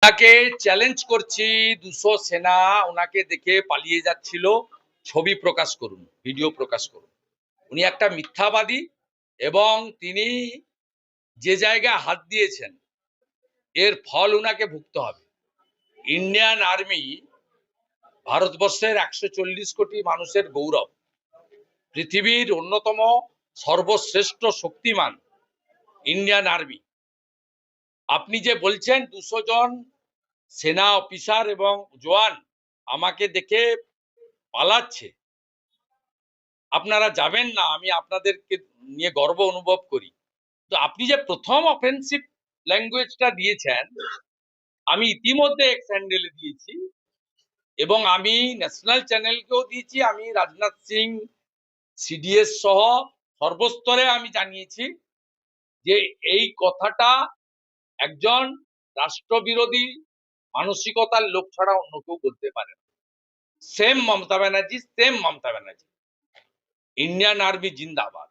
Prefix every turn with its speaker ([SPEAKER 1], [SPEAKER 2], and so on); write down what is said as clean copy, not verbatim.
[SPEAKER 1] তাকে চ্যালেঞ্জ করছি, 200 সেনা ওনাকে দেখে পালিয়ে যাচ্ছিল, ছবি প্রকাশ করুন, ভিডিও প্রকাশ করুন। উনি একটা মিথ্যাবাদী এবং তিনি যে জায়গায় হাত দিয়েছেন এর ফল উনাকে ভুগতে হবে। ইন্ডিয়ান আর্মি ভারতবর্ষের 140 কোটি মানুষের গৌরব, পৃথিবীর অন্যতম সর্বশ্রেষ্ঠ শক্তিমান ইন্ডিয়ান আর্মি। আপনি যে বলছেন 200 জন সেনা অফিসার এবং জওয়ান আমাকে দেখে পালাচ্ছে, আপনারা যাবেন না, আমি আপনাদেরকে নিয়ে গর্ব অনুভব করি। তো আপনি যে প্রথম অফেন্সিভ ল্যাঙ্গুয়েজটা দিয়েছেন, আমি ইতিমধ্যে এক্স হ্যান্ডেলে দিয়েছি এবং আমি ন্যাশনাল চ্যানেলকেও দিয়েছি। আমি রাজনাথ সিং, সিডিএস সহ সর্বস্তরে আমি জানিয়েছি যে এই কথাটা একজন রাষ্ট্রবিরোধী মানসিকতার লোক ছাড়া অন্য কেউ বলতে পারে না। Same Mamata Banerjee, Indian army জিন্দাবাদ।